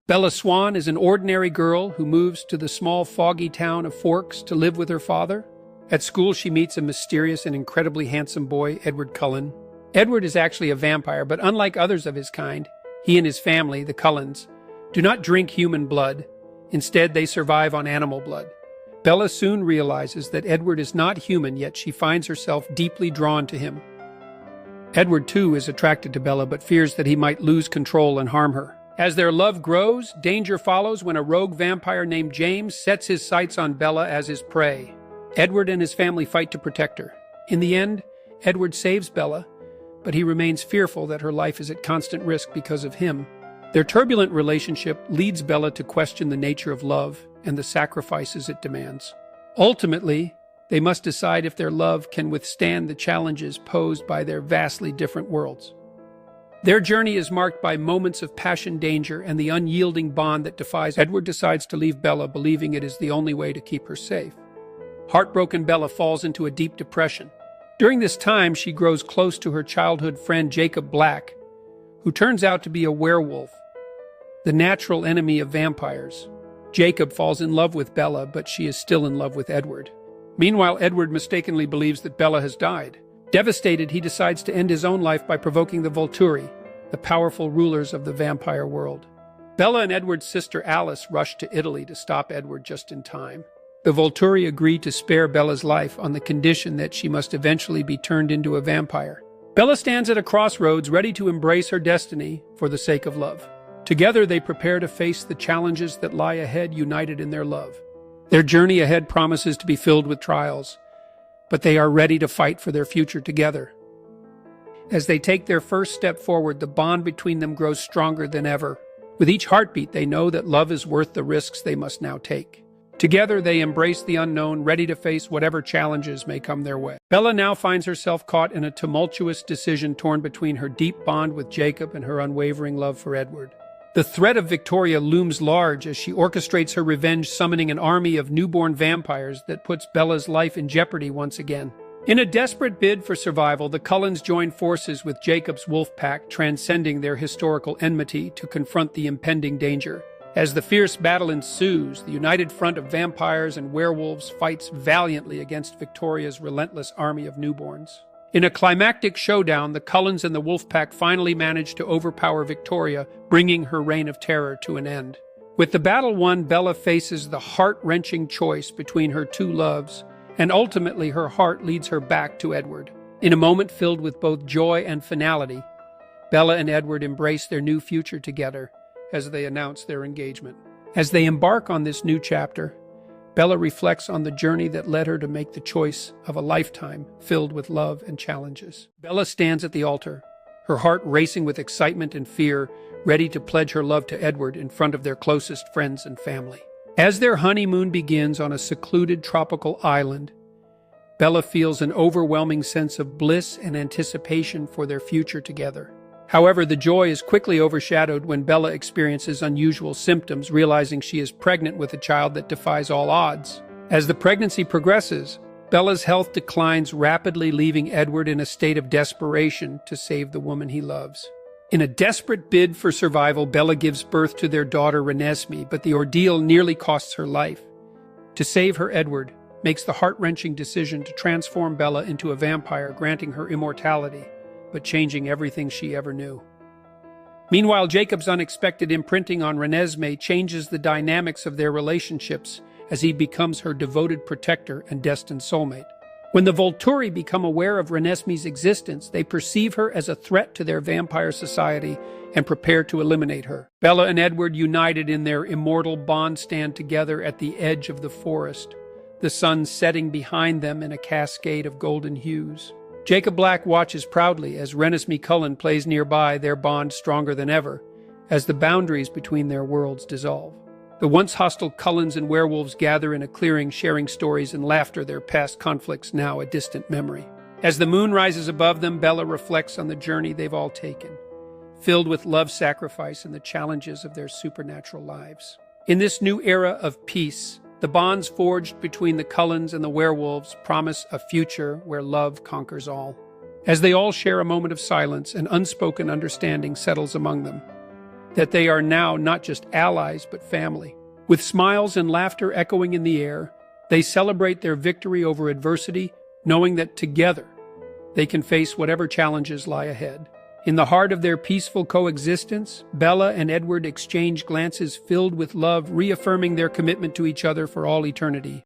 Bella Swan is an ordinary girl who moves to the small, foggy town of Forks to live with her father. At school, she meets a mysterious and incredibly handsome boy, Edward Cullen. Edward is actually a vampire, but unlike others of his kind, he and his family, the Cullens, do not drink human blood. Instead, they survive on animal blood. Bella soon realizes that Edward is not human, yet she finds herself deeply drawn to him. Edward, too, is attracted to Bella, but fears that he might lose control and harm her. As their love grows, danger follows when a rogue vampire named James sets his sights on Bella as his prey. Edward and his family fight to protect her. In the end, Edward saves Bella, but he remains fearful that her life is at constant risk because of him. Their turbulent relationship leads Bella to question the nature of love and the sacrifices it demands. Ultimately, they must decide if their love can withstand the challenges posed by their vastly different worlds. Their journey is marked by moments of passion, danger, and the unyielding bond that defies. Edward decides to leave Bella, believing it is the only way to keep her safe. Heartbroken, Bella falls into a deep depression. During this time, she grows close to her childhood friend Jacob Black, who turns out to be a werewolf, the natural enemy of vampires. Jacob falls in love with Bella, but she is still in love with Edward. Meanwhile, Edward mistakenly believes that Bella has died. Devastated, he decides to end his own life by provoking the Volturi, the powerful rulers of the vampire world. Bella and Edward's sister Alice rush to Italy to stop Edward just in time. The Volturi agree to spare Bella's life on the condition that she must eventually be turned into a vampire. Bella stands at a crossroads, ready to embrace her destiny for the sake of love. Together, they prepare to face the challenges that lie ahead, united in their love. Their journey ahead promises to be filled with trials, but they are ready to fight for their future together. As they take their first step forward, the bond between them grows stronger than ever. With each heartbeat, they know that love is worth the risks they must now take. Together, they embrace the unknown, ready to face whatever challenges may come their way. Bella now finds herself caught in a tumultuous decision, torn between her deep bond with Jacob and her unwavering love for Edward. The threat of Victoria looms large as she orchestrates her revenge, summoning an army of newborn vampires that puts Bella's life in jeopardy once again. In a desperate bid for survival, the Cullens join forces with Jacob's wolf pack, transcending their historical enmity to confront the impending danger. As the fierce battle ensues, the united front of vampires and werewolves fights valiantly against Victoria's relentless army of newborns. In a climactic showdown, the Cullens and the wolf pack finally manage to overpower Victoria, bringing her reign of terror to an end. With the battle won, Bella faces the heart-wrenching choice between her two loves, and ultimately her heart leads her back to Edward. In a moment filled with both joy and finality, Bella and Edward embrace their new future together as they announce their engagement. As they embark on this new chapter, Bella reflects on the journey that led her to make the choice of a lifetime filled with love and challenges. Bella stands at the altar, her heart racing with excitement and fear, ready to pledge her love to Edward in front of their closest friends and family. As their honeymoon begins on a secluded tropical island, Bella feels an overwhelming sense of bliss and anticipation for their future together. However, the joy is quickly overshadowed when Bella experiences unusual symptoms, realizing she is pregnant with a child that defies all odds. As the pregnancy progresses, Bella's health declines rapidly, leaving Edward in a state of desperation to save the woman he loves. In a desperate bid for survival, Bella gives birth to their daughter Renesmee, but the ordeal nearly costs her life. To save her, Edward makes the heart-wrenching decision to transform Bella into a vampire, granting her immortality, but changing everything she ever knew. Meanwhile, Jacob's unexpected imprinting on Renesmee changes the dynamics of their relationships as he becomes her devoted protector and destined soulmate. When the Volturi become aware of Renesmee's existence, they perceive her as a threat to their vampire society and prepare to eliminate her. Bella and Edward, united in their immortal bond, stand together at the edge of the forest, the sun setting behind them in a cascade of golden hues. Jacob Black watches proudly as Renesmee Cullen plays nearby, their bond stronger than ever, as the boundaries between their worlds dissolve. The once hostile Cullens and werewolves gather in a clearing, sharing stories and laughter, their past conflicts now a distant memory. As the moon rises above them, Bella reflects on the journey they've all taken, filled with love, sacrifice, and the challenges of their supernatural lives. In this new era of peace, the bonds forged between the Cullens and the werewolves promise a future where love conquers all. As they all share a moment of silence, an unspoken understanding settles among them. that they are now not just allies but family. With smiles and laughter echoing in the air, they celebrate their victory over adversity, knowing that together they can face whatever challenges lie ahead. In the heart of their peaceful coexistence, Bella and Edward exchange glances filled with love, reaffirming their commitment to each other for all eternity.